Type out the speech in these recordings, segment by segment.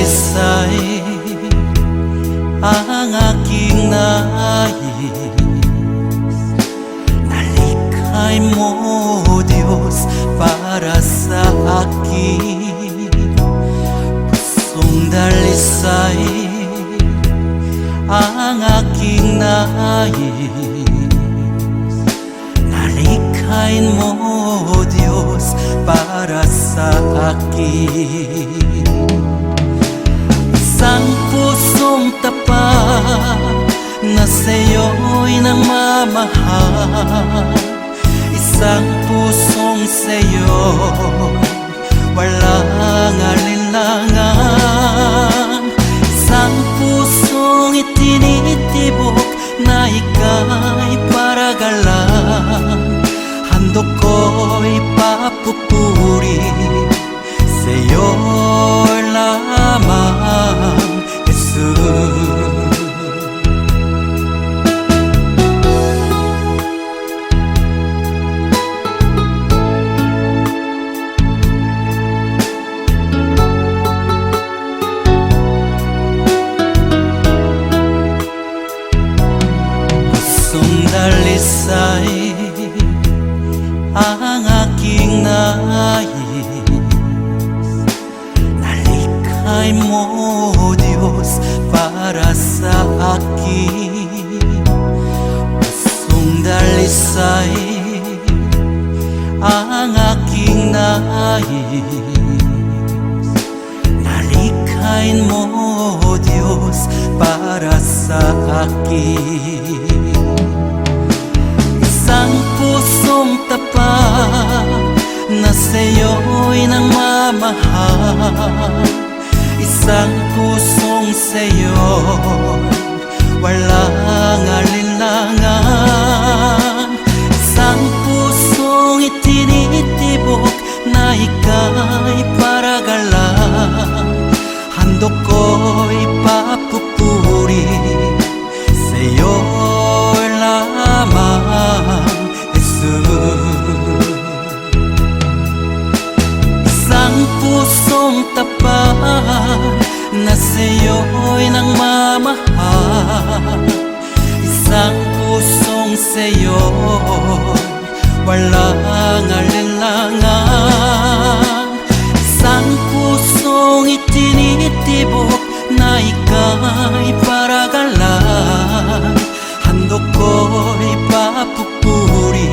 dalisay ang aking nais. Nalikhay mo, Diyos, para sa akin. Pusong dalisay ang aking nais. Nalikhain mo, Diyos, para sa akin. Isang pusong tapat na sa'yo'y nagmamahal. Isang pusong sa'yo walang alinlangan. Isang pusong itinitibok na ika'y paragalan. Handog ko'y papupuri sa'yo lamang, Jesus. Pusong dalisay ang aking nais. Nalikhay mo, Diyos, para sa akin. Pusong dalisay ang aking nais. Nalikhain mo, Diyos, para sa akin. Isang pusong tapat na sa'yo'y nagmamahal. Isang pusong sa'yo walang alinlangan. Isang pusong itinitibok na ika'y paragalan. Handog ko'y papupuri sa'yo lamang, Jesus. Isang pusong tapat na sa'yo'y nagmamahal. Isang pusong sa'yo walang alinlangan. Isang pusong itinitibok na ika'y paragalan. Handog ko'y papupuri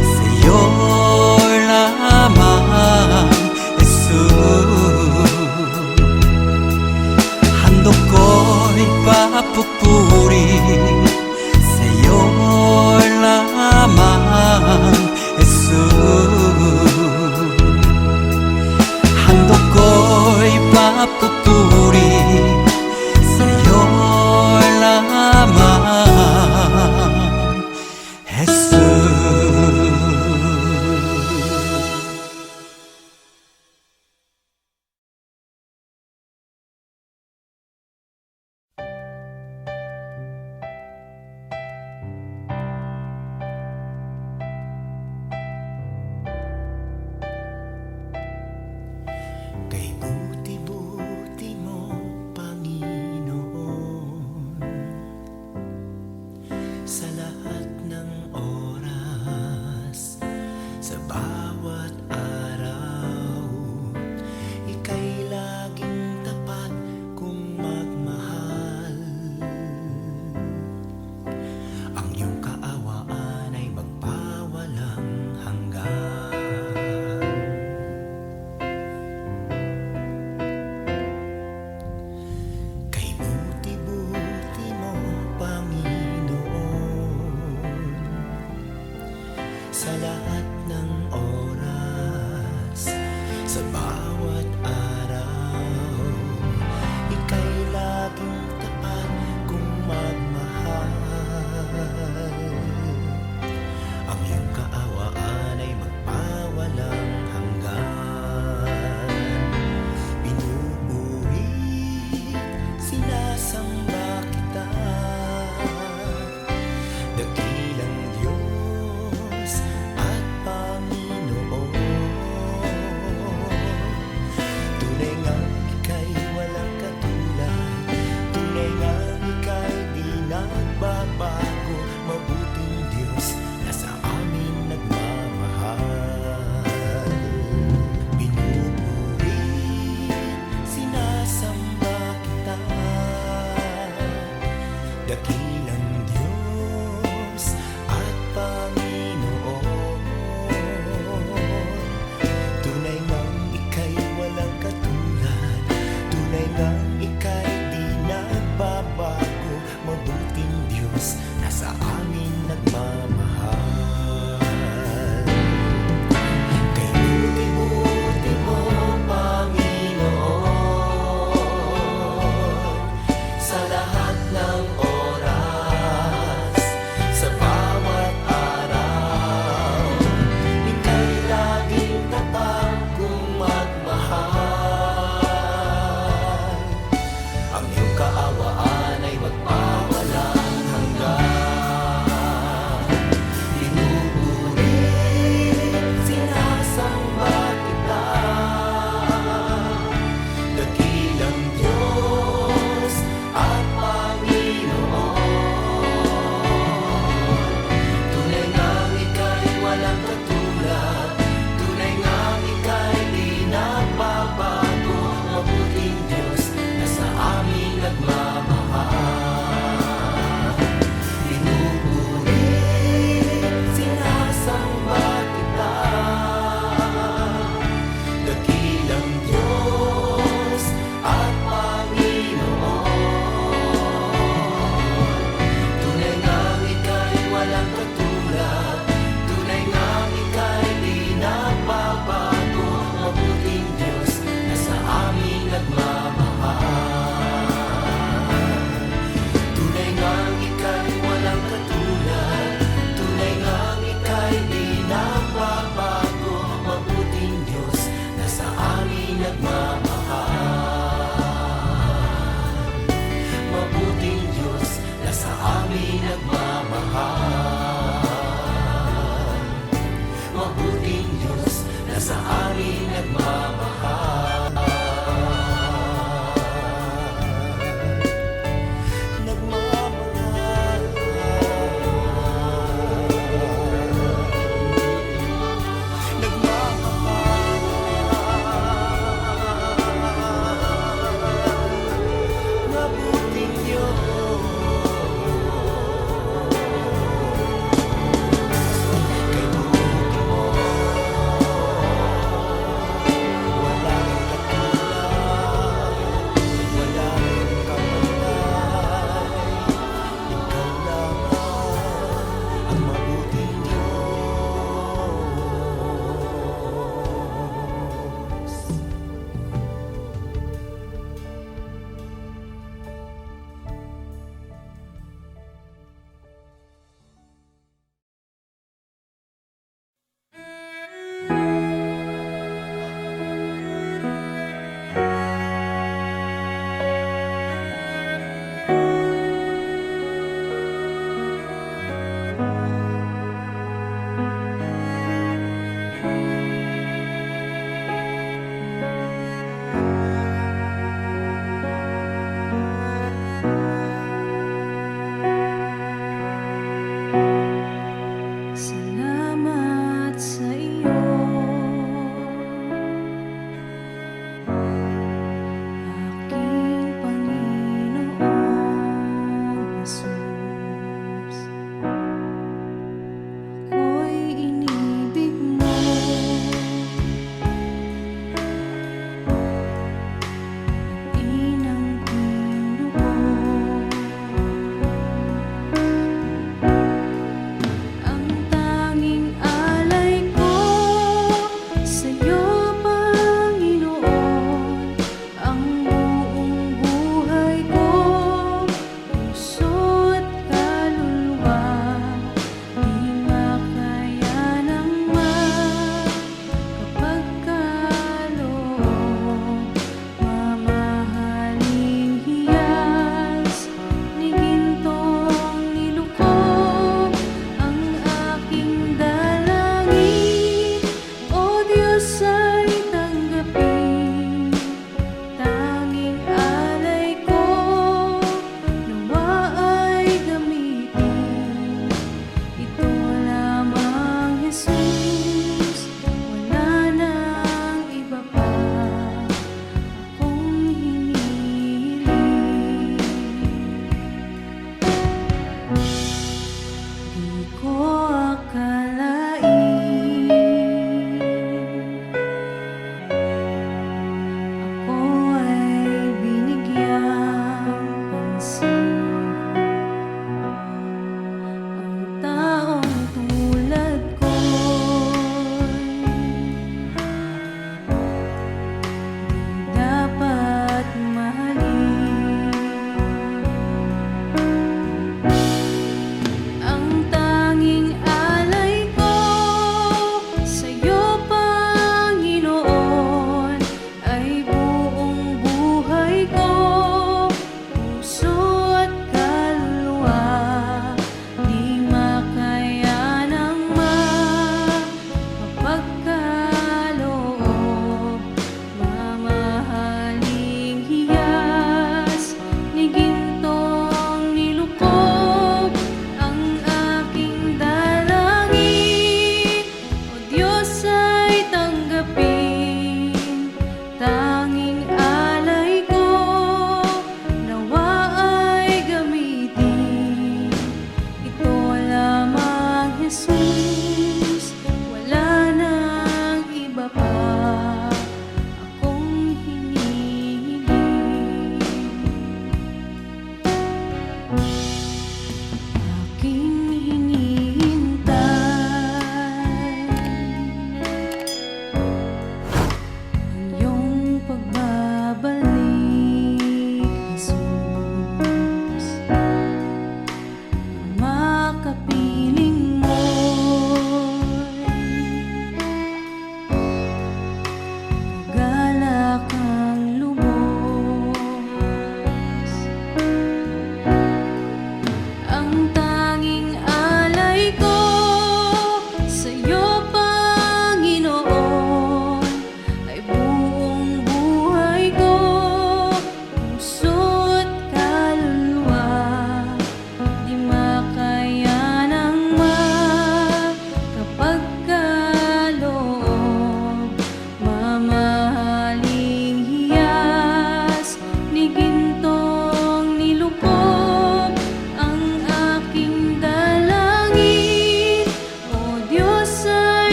sa'yo lamang, Jesus. Handog ko'y papupuri sa'yo lamang, Jesus. Handog ko'y papupuri sa'yo lamang, Jesus. Kay buti-buti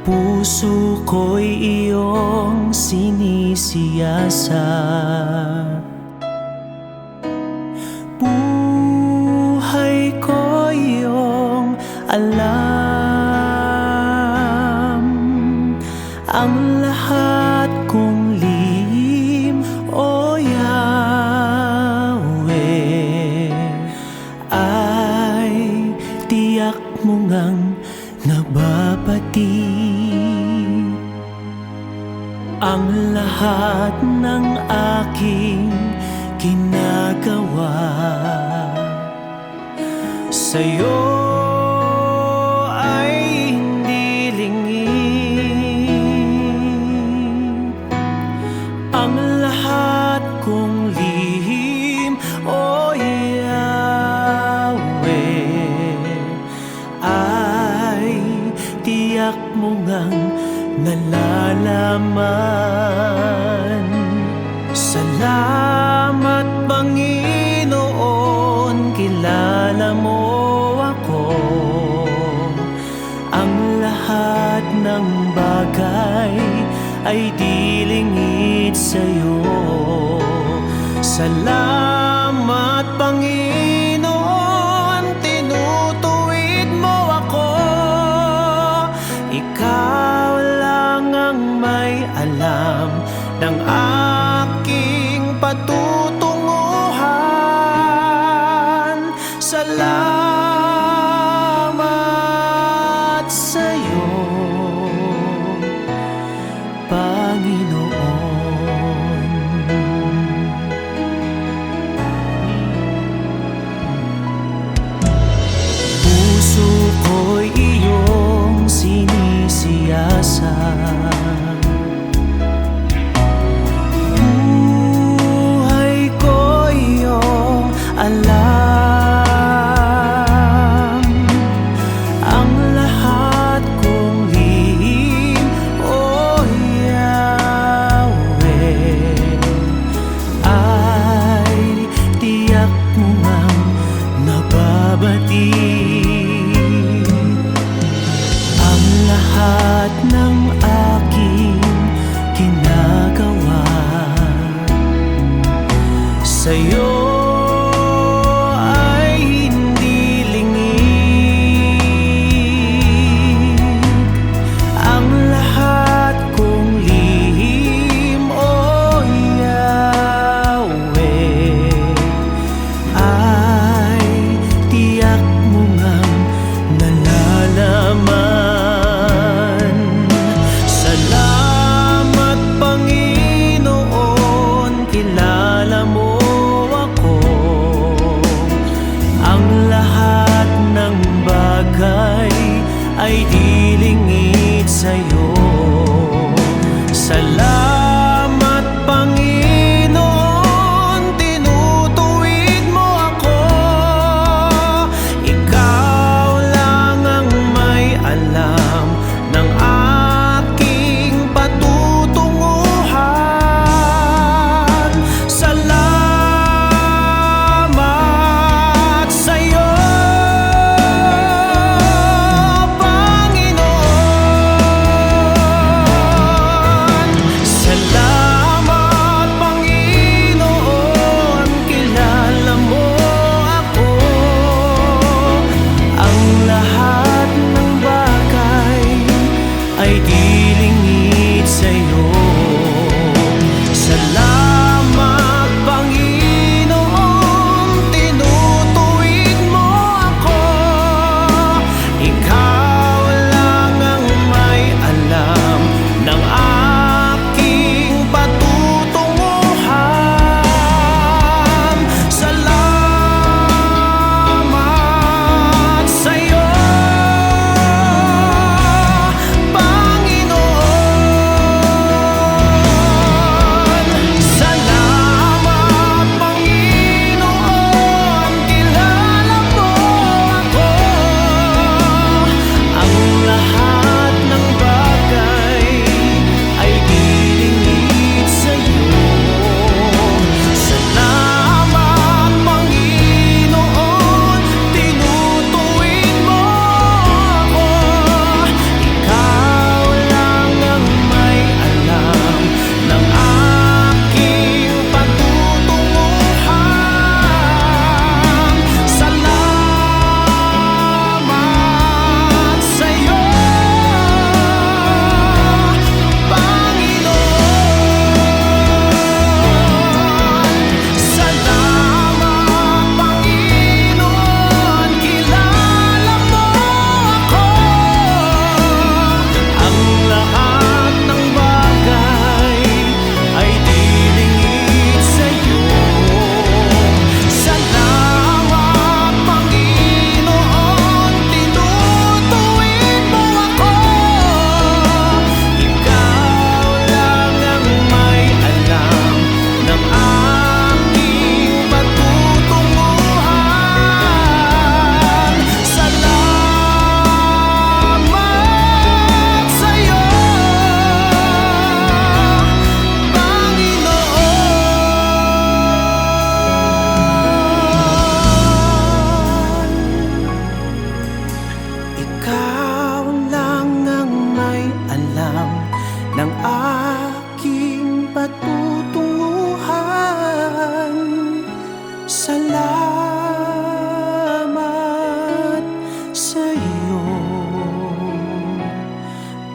Puso ko'y iyong sinisiyasat. Buhay ko iyong alam. Ang lahat kong lihim, O Yahweh, ay tiyak mo ngang nababati. Ang lahat ng aking ginagawa sa'yo ay hindi lingid. Ang lahat kong lihim, O Yahweh, ay tiyak mo ngang nalalaman. Salamat, Panginoon, kilala mo ako. Ang lahat ng bagay ay di lingid sa'yo. Salamat, Panginoon, tinutuwid mo ako. Ikaw lang ang may alam ng aking patutunguhan. Salamat sa'yo, Panginoon. Puso ko'y iyong sinisiyasat. Buhay ko iyong alam. Ang lahat kong lihim, O Yahweh, ay tiyak mo ngang nababati. Ang lahat ng aking ginagawa sa'yo ay hindi lingid. Ang lahat kong lihim, O Yahweh, ay tiyak mo ngang nalalaman. Salamat, Panginoon, kilala mo ako. Ang lahat ng bagay ay di lingid sa'yo. Salamat, Panginoon, tinutuwid mo ako. Ikaw lang ang may alam ng aking patutunguhan. Salamat sa'yo, Panginoon.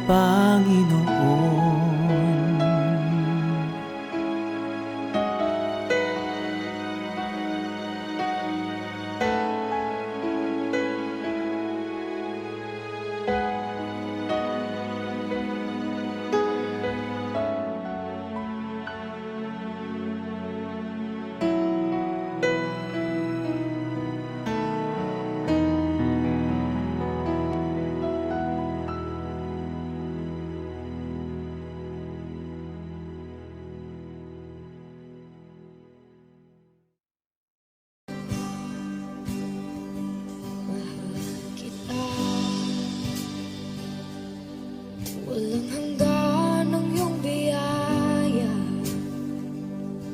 Panginoon. Walang hanggan ang iyong biyaya,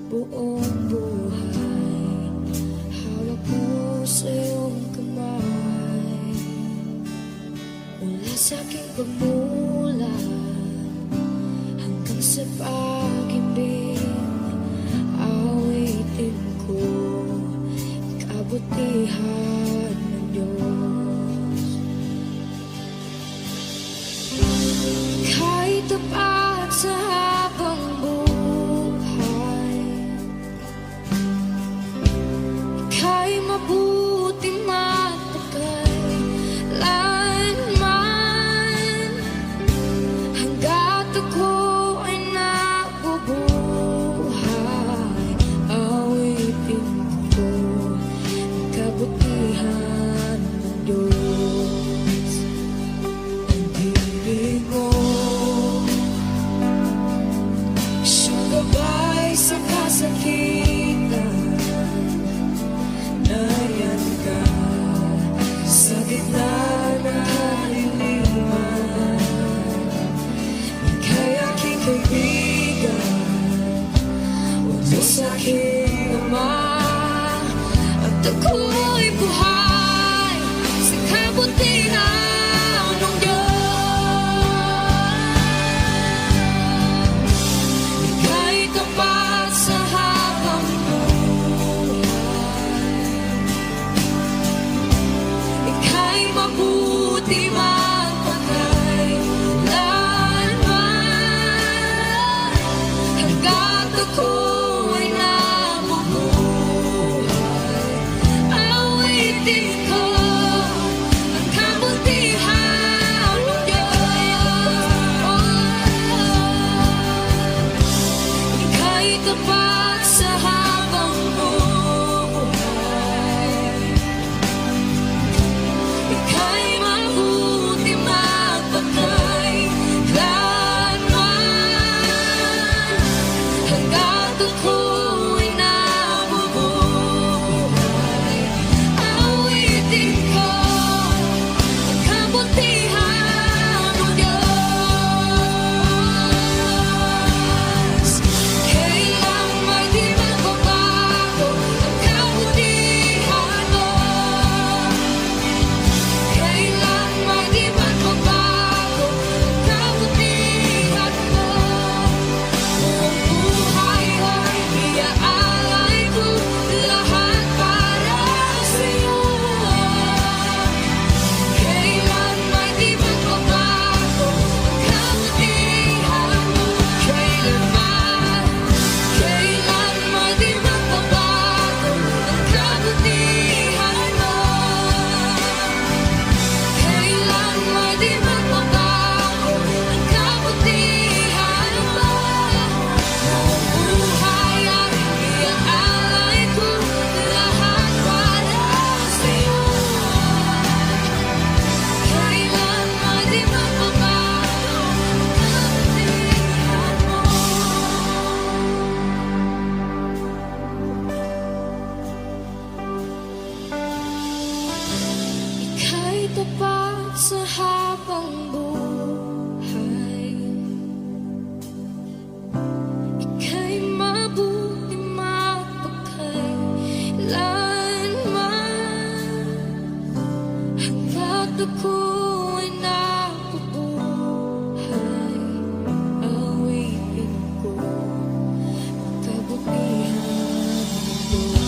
buong buhay hawak mo sa iyong kamay. Mula sa aking pagmulat hanggang sa pag-ibig, awitin ko kabutihan ng Diyos. Kahit tapat sa habang buhay, ika'y mabuti magpakailanman. Hanggat ako ay nabubuhay, awitin ko ang kabutihan ng Diyos. Ang ibig mo siyang gabay sa kasakitan, nariyan ka sa gitna ng kaliliman. Ika'y aking kaibigan, utos sa aking Ama, at ako'y buhay sa kabutihan ng Diyos. Ika'y tapat sa habang buhay, ika'y mabuti magpakailanman. Hanggat ako ay nabubuhay, awitin ko ang kabutihan ng Diyos. Ika'y tapat sa habang buhay, ika'y mabuti magpakailanman. Hanggat ako ay nabubuhay, awitin ko ang kabutihan ng Diyos. Kailan may di magbabago ang kabutihan mo, kailan may di magbabago ang kabutihan mo. Buong buhay ay iaalay ko lahat para sa'yo. Kailan may di magbabago ang kabutihan mo, kailanman. Kailan may di magbabago ang kabutihan mo, kailan may di magbabago ang kabutihan mo. Buong buhay ay iaalay ko lahat para sa'yo. Kailan may di magbabago ang kabutihan mo. Ika'y tapat sa habang buhay, ika'y mabuti magpakailanman. Hanggat ako ay nabubuhay, awitin ko ang kabutihan ng Diyos.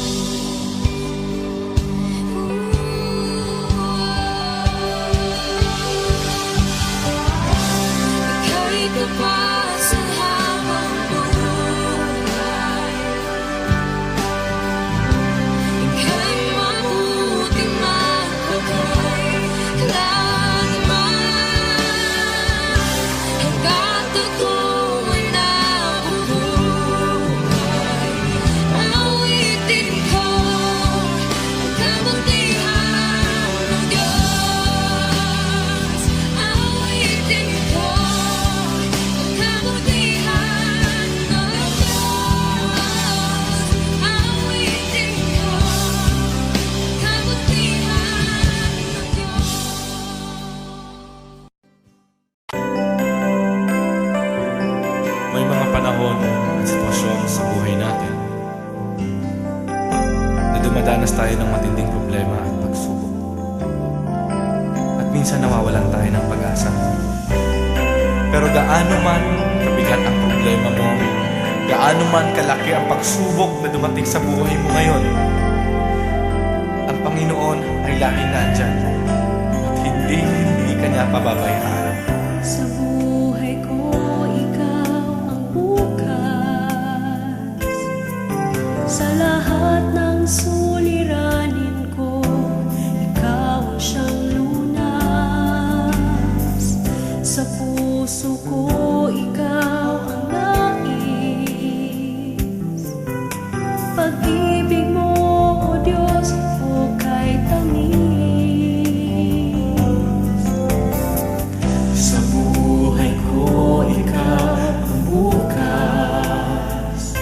at sitwasyon sa buhay natin na dumadanas tayo ng matinding problema at pagsubok. At minsan nawawalan tayo ng pag-asa. Pero gaano man kabigat ang problema mo, gaano man kalaki ang pagsubok na dumating sa buhay mo ngayon, ang Panginoon ay laging nandyan at hindi ka niya pababayaan. Sa buhay ko, ikaw ang bukas. Sa lahat ng suliranin ko, ikaw ang siyang lunas. Sa puso ko, ikaw ang nais. Pag-ibig mo, O Diyos, hukay tamis. Sa buhay ko, ikaw ang bukas.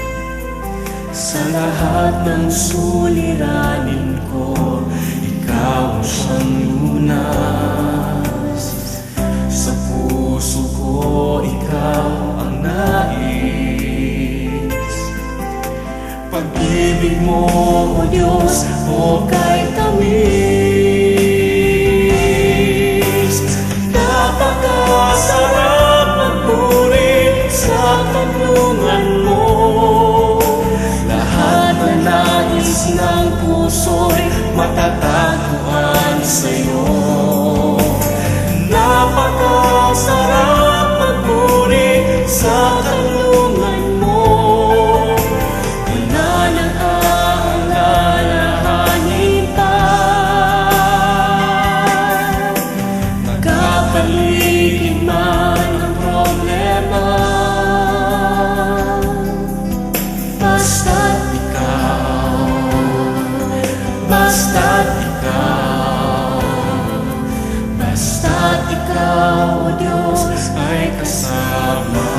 Sa lahat ng suliranin ko, ikaw ang siyang lunas. Sa puso ko, ikaw ang nais. Pag-ibig mo, O Diyos, hukay tamis. Napakasarap magpuri sa tanungan mo. Lahat na nais ng puso'y matatagpuan sa'yo. Napakasarap magpuri sa tanungan mo. Wala nang aalalahanin pa. Nagkapaligid man ang problema, basta't ikaw, basta't ikaw, basta't ikaw, O Diyos, ay kasama.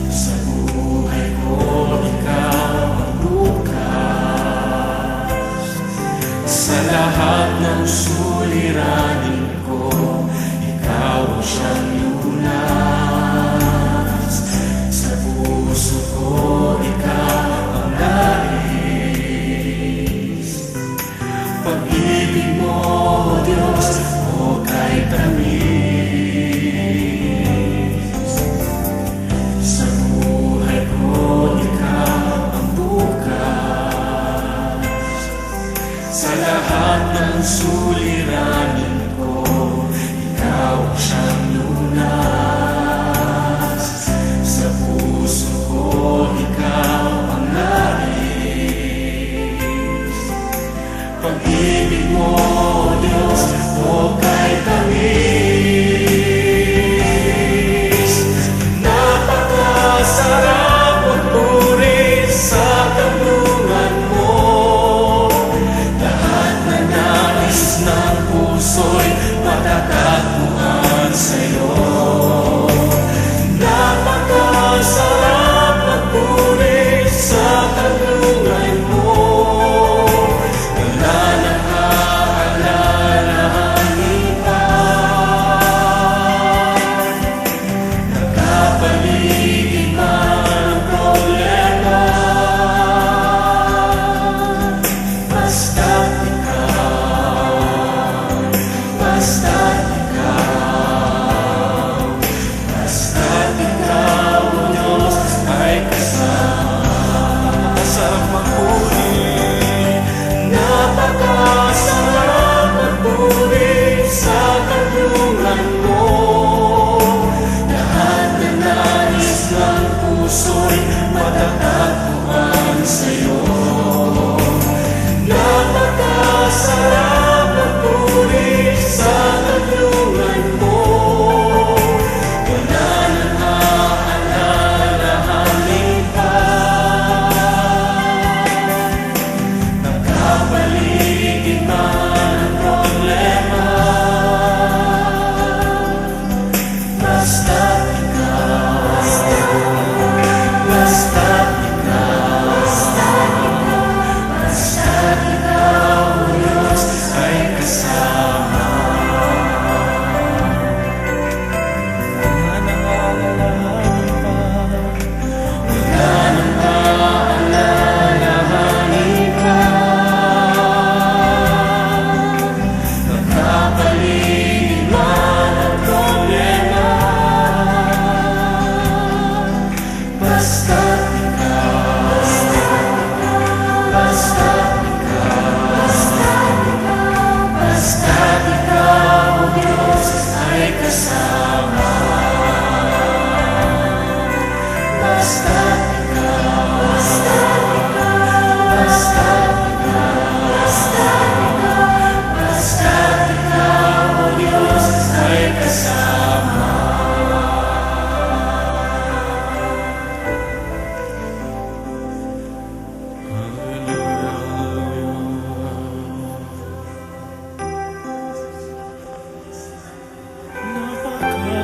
Sa buhay ko, ikaw ang bukas. Sa lahat ng suliranin ko, ikaw ang siyang lunas.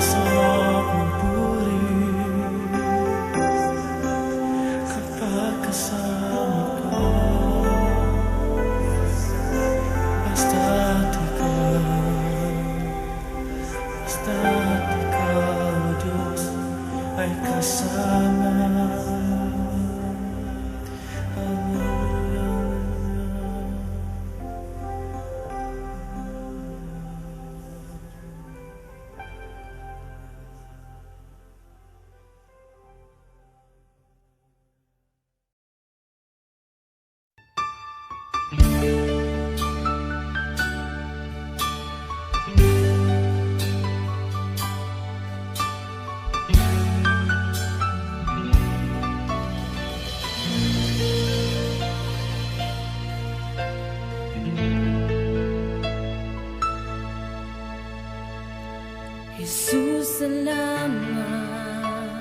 sarap magpuri kapag kasama ka. Basta't ikaw, Diyos, ay kasama. Jesus, salamat.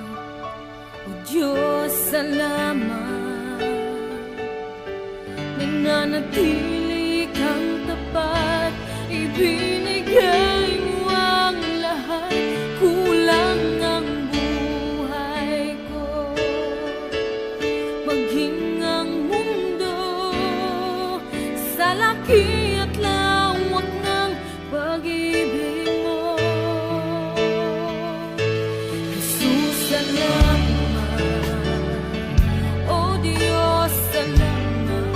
O Diyos, salamat. Nananatili kang tapat, ibinigay mo ang lahat. Kulang ang buhay ko, maging ang mundo sa laki at lawak ng pag-ibig mo. Jesus, salamat. O Diyos, salamat.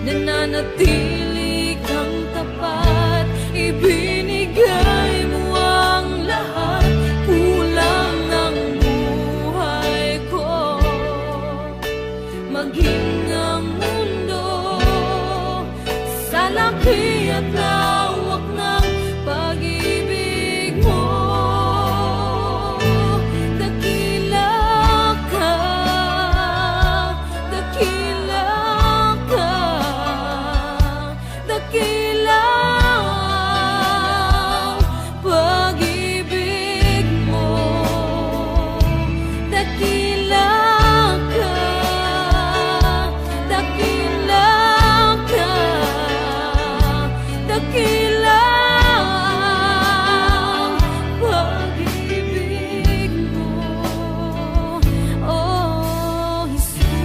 Nananatili kang tapat, ibinigay mo ang lahat. Kulang ang buhay ko, maging ang mundo sa laki at lawak ng pag-ibig mo. Dakila ka, dakila ka, dakila ang pag-ibig mo. Dakila ka, dakila ka, dakila ang pag-ibig mo. Oh, Jesus.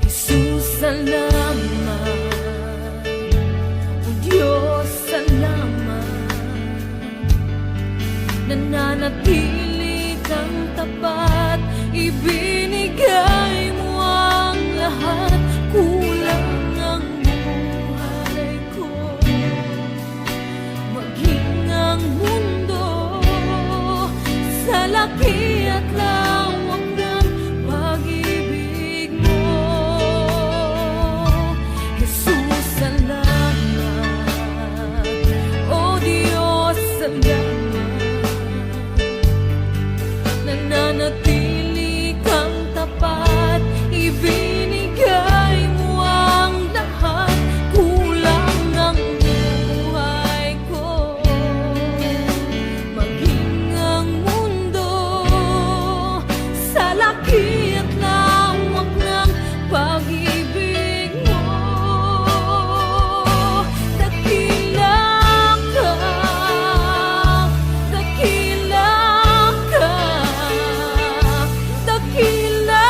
Jesus, salamat. O Diyos, salamat. Nananatili kang tapat, ibinigay mo ang lahat. Kulang ang buhay ko, maging ang mundo sa laki at lawak ng pag-ibig mo. Jesus, salamat. O Diyos, salamat. Nananatili kang tapat, ibinigay mo ang lahat. Kulang ang buhay ko, maging ang mundo sa laki at lawak ng pag-ibig mo. Dakila ka, dakila ka, dakila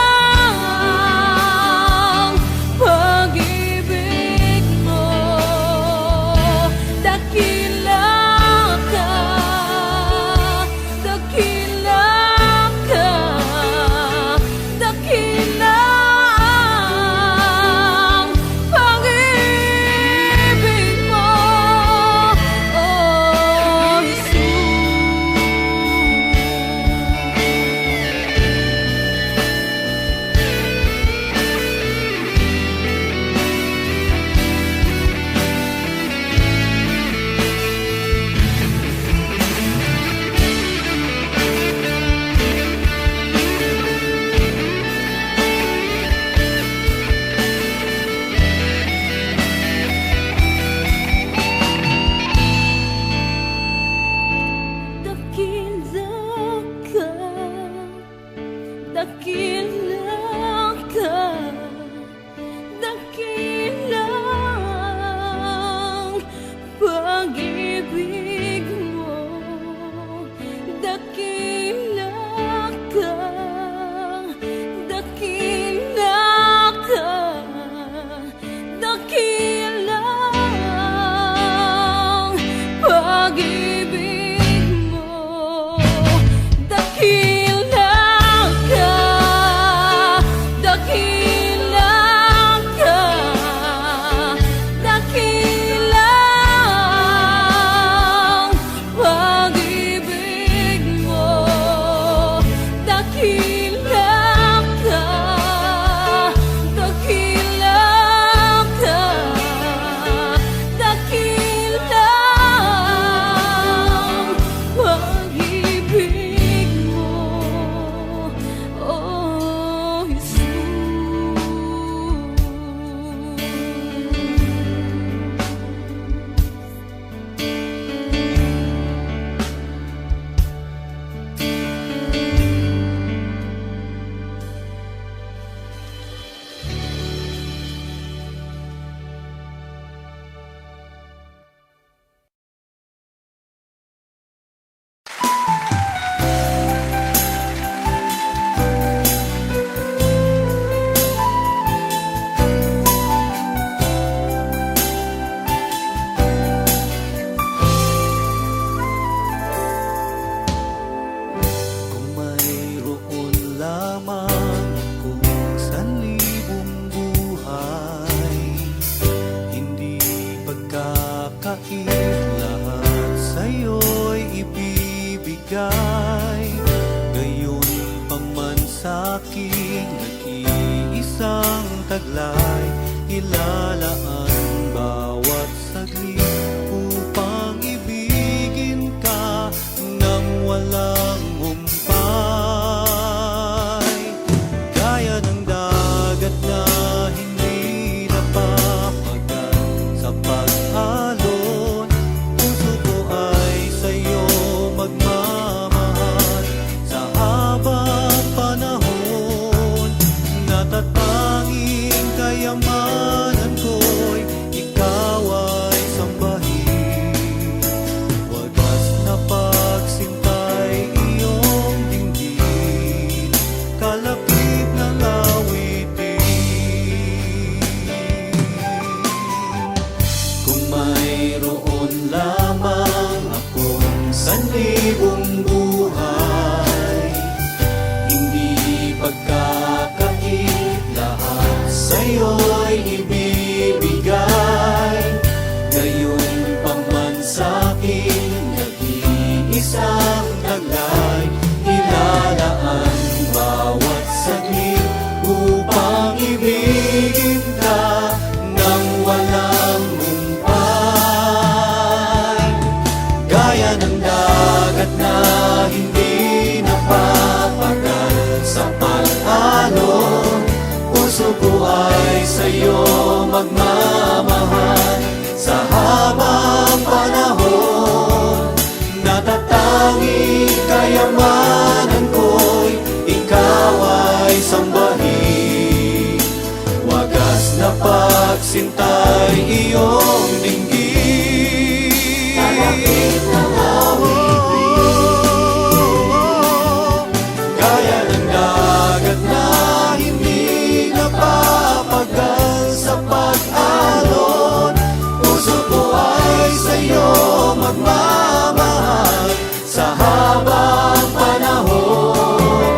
ang pag-ibig mo. Dakila ka, dakila ka, dakila ka, dakilang pag-ibig mo, dakila ka, dakila ka, dakilang pag-ibig mo, dakila ka, dakila ka, dakilang pag-ibig mo, dakila ka, dakila ka, dakilang pag-ibig mo, oh Jesus. Kung mayroon lamang kung sanlibong buhay, hindi pagkakait lahat sa'yo'y ibibigay. Gayon pa man sa'king nag-iisang taglay, ilalaan bawat saglit upang ibigin ka nang walang humpay. Gaya ng dagat na hindi napapagal sa pag-alon, puso ko ay sa'yo magmamahal sa habang panahon. Natatanging kayamanan ko'y ikaw ay sambahin. Wagas na pagsintay iyong dinggin, kalapit ng awitin. Kung mayroon lamang akong sanlibong buhay, hindi pagkakait lahat sa'yo'y ibibigay. Gayon pa man sa'kin nag-iisang taglay, ilalaan bawat saglit upang ibigin ka nang walang humpay. Gaya ng dagat na hindi napapagal sa pag-alon, puso ko ay sa'yo magmamahal sa habang panahon. Natatanging kayamanan ko'y ikaw ay sambahin. Wagas na pagsintay iyong dinggin, kalapit ng awitin. Gaya ng dagat na hindi napapagal sa pag-alon, puso ko ay sa'yo magmamahal sa habang panahon.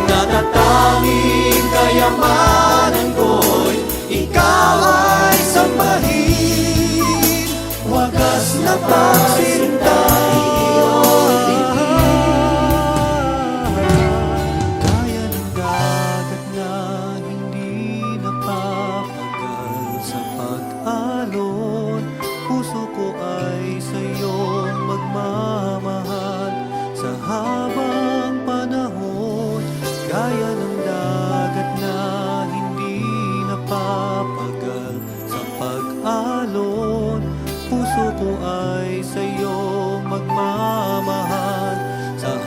Natatanging kayamanan ko'y ikaw ay sambahin. Wagas na pagsintay iyong dinggin. Gaya ng dagat na hindi napapagal sa pag-alon, puso ko ay sa'yo magmamahal sa habang panahon. Gaya ng dagat na hindi napapagal sa pag-alon, puso ko ay sa'yo magmamahal sa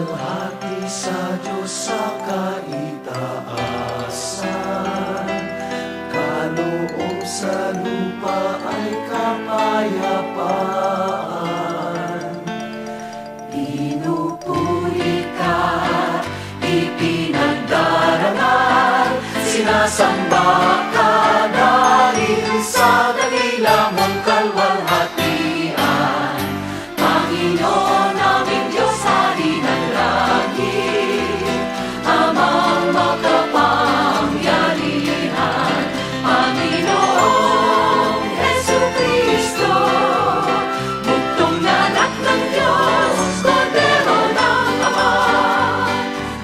luwalhati sa Diyos sa kaitaasan. Kaloob sa lupa ay kapayapaan. Pinupuri ka, ipinagdarangal, sinasamba ka dahil sa dakila mong kalwalhatian. Panginoon naming Diyos, Hari ng langit, Amang makapangyarihan, Panginoong Jesucristo, buktong na anak ng Diyos, Kordero ng Ama.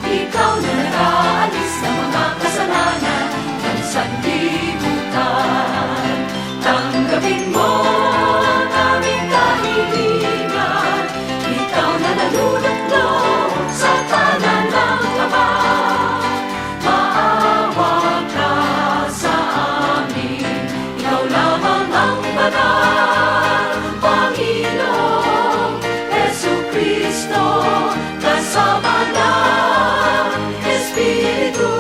Ikaw na nag-aalis ng mga kasalanan ng sanlibutan. Tanggapin mo ang aming kahilingan, ikaw na nalulutlo sa tanan ng Ama. Maawa ka sa amin, ikaw lamang ang banal, Panginoong Jesucristo, kasama ng Espiritu,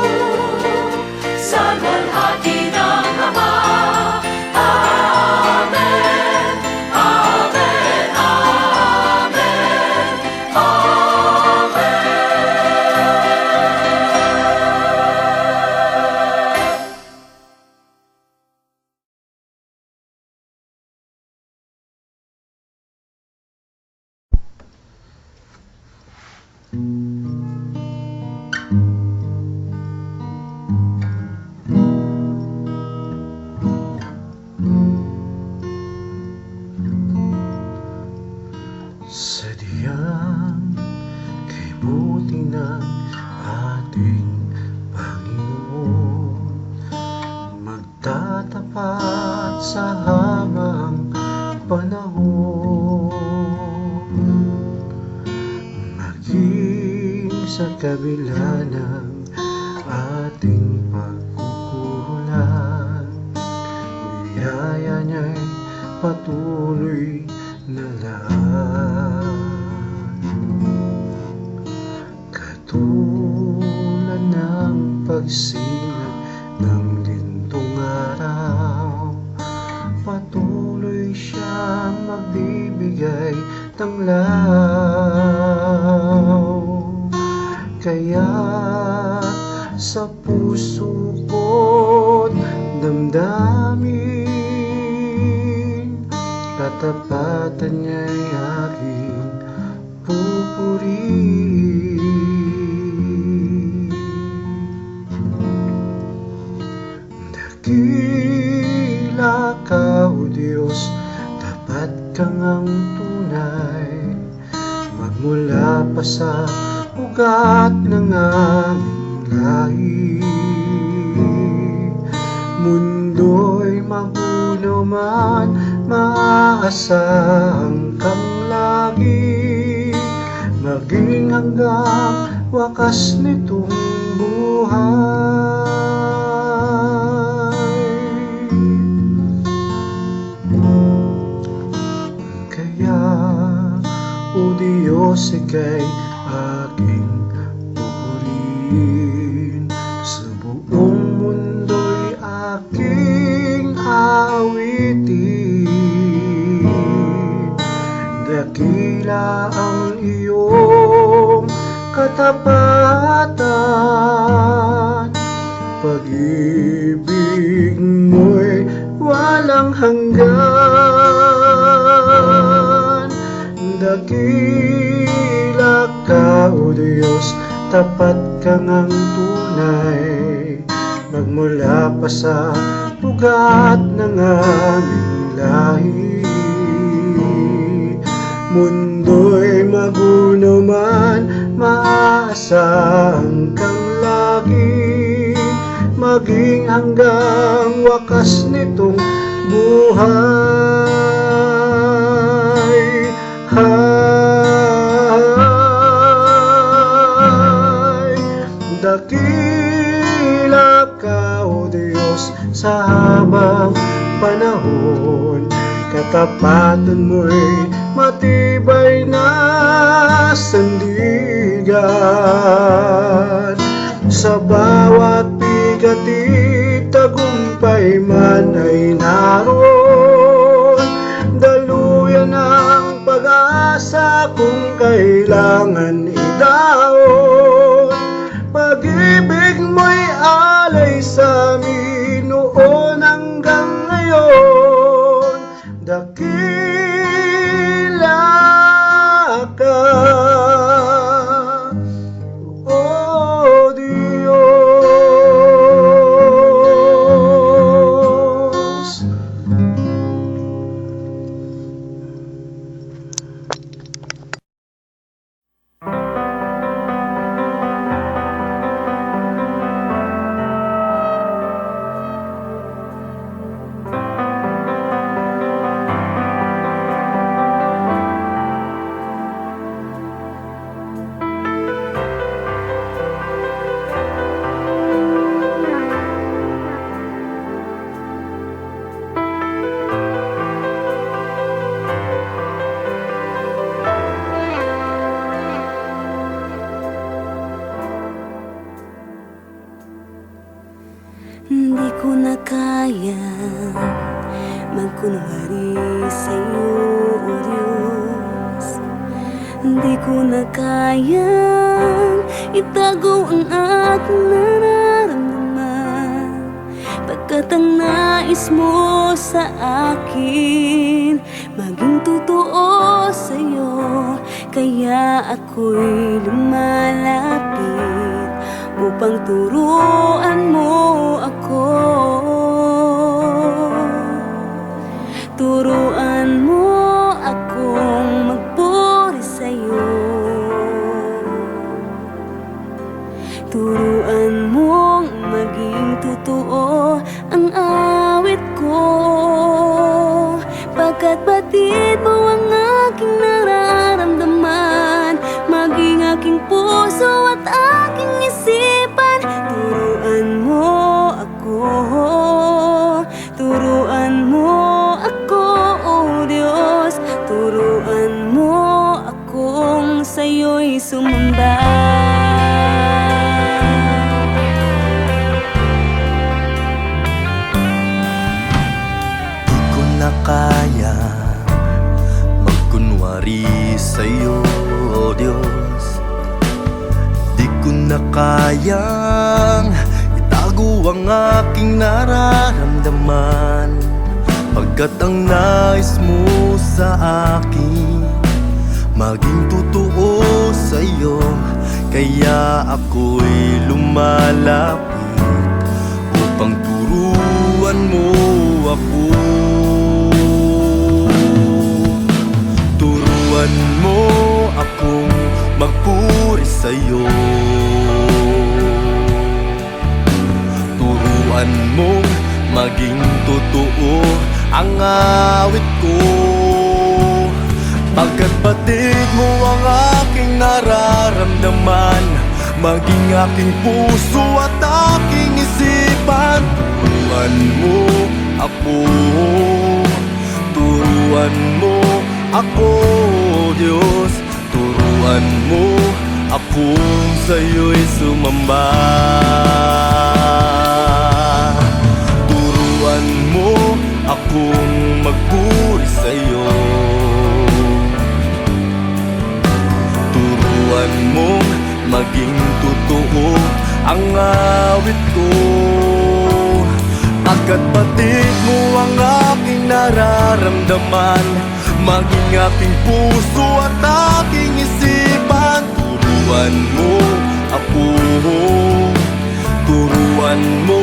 sa luwalhati ng Ama. Amen, amen, amen, amen. Sadyang kay buti ng ating Panginoon, magtatapat sa habang panahon, maging sa kabila ng ating pagkukulang, biyaya niya'y patuloy na lang. Katulad ng pagsinag ng lintong araw, patuloy siyang magbibigay ng law. Kaya't sa puso ko't damdamin, katapatan niya'y aking pupurihin. Dakila ka, O Diyos, tapat kang ang tunay, magmula pa sa ugat ng aming lahi. Mundo'y magulo man, maaasahang kang lagi, maging hanggang wakas nitong buhay. Kaya, O Diyos, ika'y aking pupurihin, sa buong mundo'y aking awitin. Dakila ang iyong katapatan, pag-ibig mo'y walang hanggan. Dakila ka, O Diyos, tapat kang ang tunay, magmula pa sa ugat ng aming lahi. Mundo'y magulo man, maaasahang kang lagi, maging hanggang wakas nitong buhay. Dakila ka, O Diyos, sa habang panahon, katapatan mo'y matibay na sandig. kaibigan. Sa bawat bigati, tagumpay man ay naroon. Daluyan ang pag-asa kung kailangan idaon. Pag-ibig mo'y alay sa amin noon hanggang ngayon. Dakila ka, O Diyos. Hindi ko na kaya magkunwari sa'yo, O Diyos. Hindi ko na kayang itago ang aking nararamdaman, pagkat ang nais mo sa akin maging totoo sa'yo. Kaya ako'y lumalapit upang turuan mo ako. Turuan mo akong magpuri sa'yo. Turuan mong maging totoo ang awit ko, pagkat batid mo ang aking nararamdaman, maging aking puso at aking isipan. Turuan mo ako, turuan mo ako, O Diyos. Turuan mo akong sa'yo'y sumamba. Di ko na kaya magkunwari sa'yo, O Diyos. Di ko na kayang itago ang aking nararamdaman, pagkat ang nais mo sa akin maging totoo sa'yo. Kaya ako'y lumalapit upang turuan mo ako. Turuan mo akong magpuri sa'yo. Turuan mong maging totoo ang awit ko, pagkat batid mo ang aking nararamdaman, maging aking puso at aking isipan. Turuan mo ako, turuan mo ako, Diyos. Turuan mo akong sa'yo'y sumamba. Turuan mo akong magpuri sa'yo. Turuan mong maging totoo ang awit ko, pagkat batid mo ang aking nararamdaman, maging aking puso at aking isipan. Turuan mo ako, turuan mo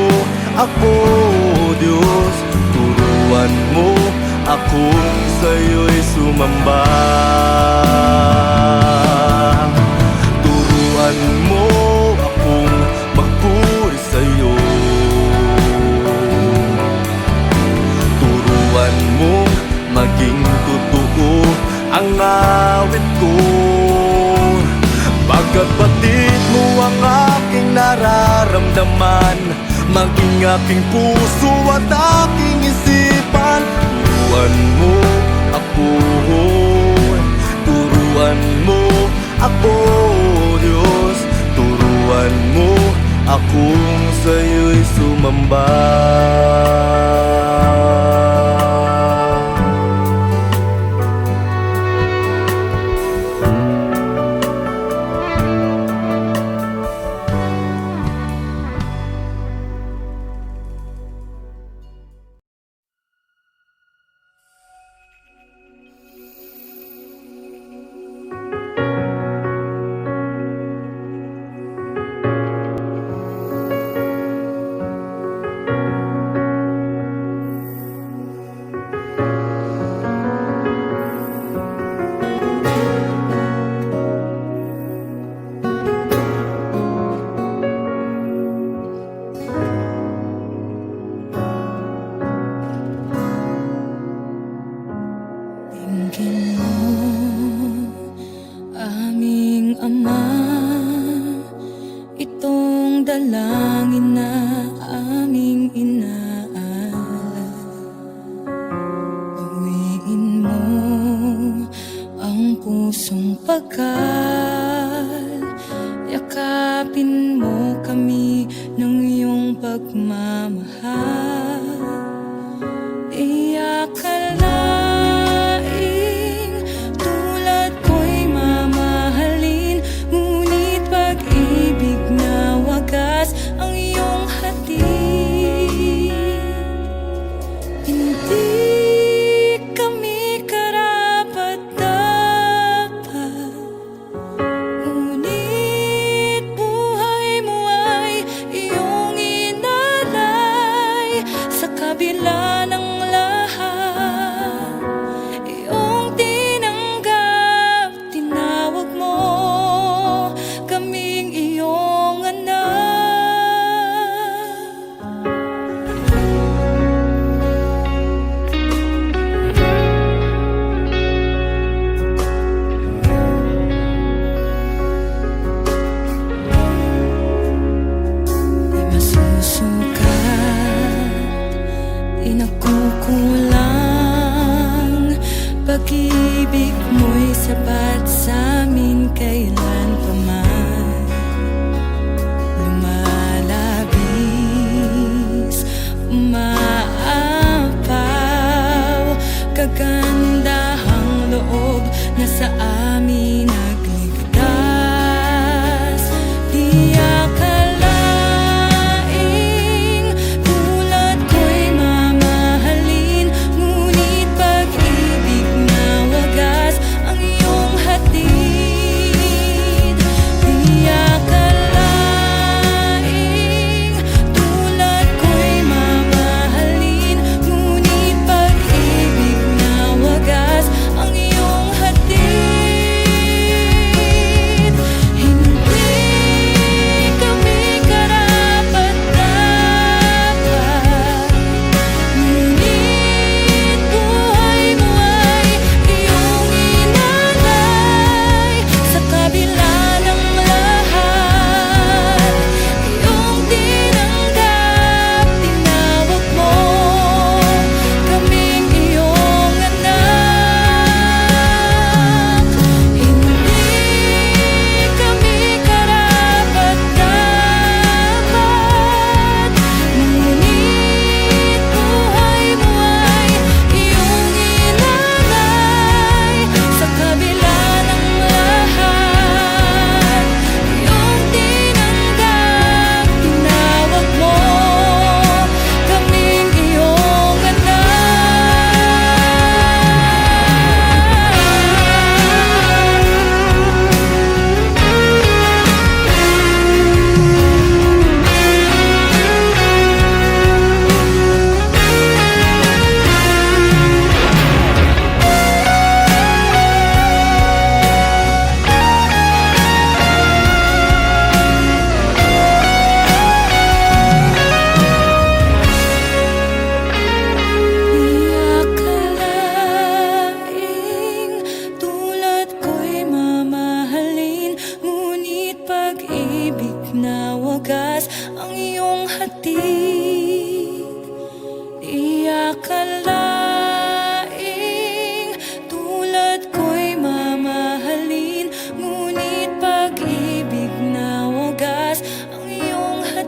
ako, Diyos. Turuan mo akong sa'yo'y sumamba. Turuan mo akong magpuri sa'yo. Turuan mo maging totoo ang awit ko, pagkat batid mo ang aking nararamdaman, maging aking puso at aking isipan. Turuan mo ako, turuan mo ako, Diyos. akong sa'yo'y sumamba. Tingin mo, aming Ama, itong dalangin na aming inaalay. Tuwiin mo ang pusong pagkal, yakapin mo kami ng iyong pagmamahal. Di akalaing tulad ko'y mamahalin, ngunit pag-ibig na wagas ang iyong hatid. Hindi kami karapat-dapat, ngunit buhay mo ay iyong inalay. Sa kabila ng lahat, iyong tinanggap, tinawag mo kaming iyong anak. Di masusukat, di nakukulang, pag-ibig mo'y sapat sa'min kailan pa man. Lumalabis, umaapaw, kagandahang loob na sa amin nagligtas. Di akalaing tulad ko'y mamahalin, ngunit pag-ibig na wagas ang iyong hatid. Di akalaing tulad ko'y mamahalin, ngunit pag-ibig na wagas ang iyong hatid. Hindi kami karapat-dapat, ngunit buhay mo ay iyong inalay. Sa kabila ng lahat, iyong tinanggap, tinawag mo kaming iyong anak. Hindi kami karapat-dapat, ngunit buhay mo ay iyong inalay. Sa kabila ng lahat, iyong tinanggap, tinawag mo kaming iyong Di akalaing tulad ko'y mamahalin, ngunit pag-ibig na wagas ang iyong hatid. Di akalaing tulad ko'y mamahalin, ngunit pag-ibig na wagas ang iyong hatid.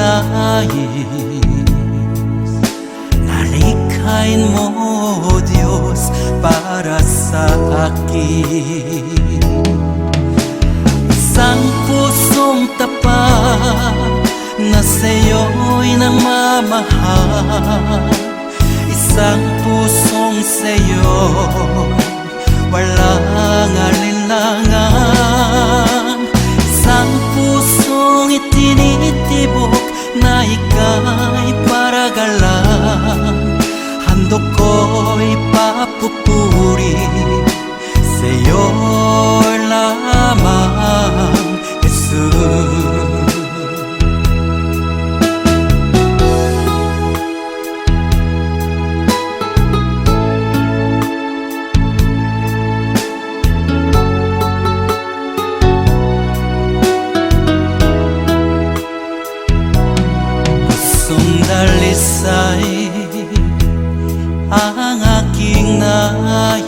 nais na likhain mo, Diyos, para sa akin. Isang pusong tapat na sa'yo'y nagmamahal, isang pusong sa'yo walang alinlangan, isang pusong itinitibok na ika'y paragalan. Handog ko'y papupuri sa'yo lamang, Jesus. Dalisay ang aking nais,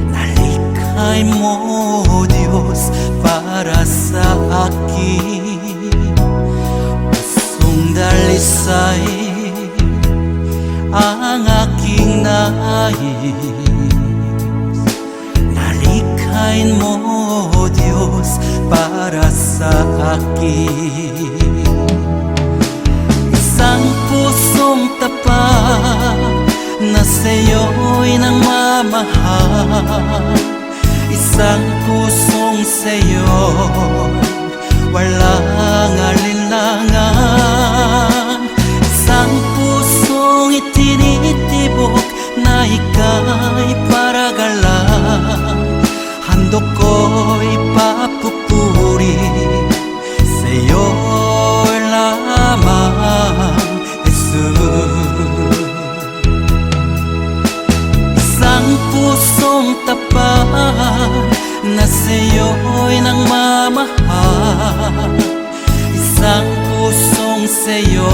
nalikhay mo, Diyos, para sa akin. Pusong dalisay ang aking nais, nalikhay mo, Diyos, para sa akin. Isang pusong tapat na sa'yo'y nagmamahal, isang pusong sa'yo walang alinlangan, isang pusong itinitibok na ika'y paragalan. Handog ko'y papupuri sa'yo lamang, Jesus. Isang pusong tapat na sa'yo'y nagmamahal, isang pusong sa'yo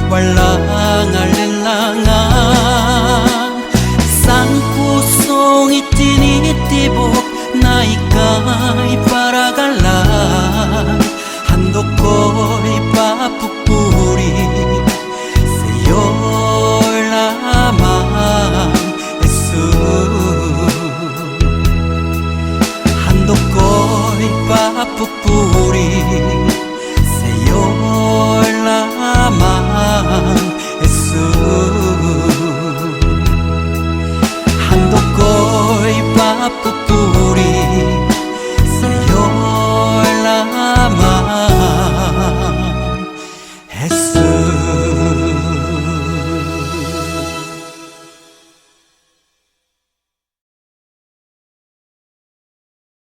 walang alinlangan, isang pusong itinitibok na ika'y paragalan. Handog ko'y papupuri sa'yo lamang, Jesus. Handog ko'y papupuri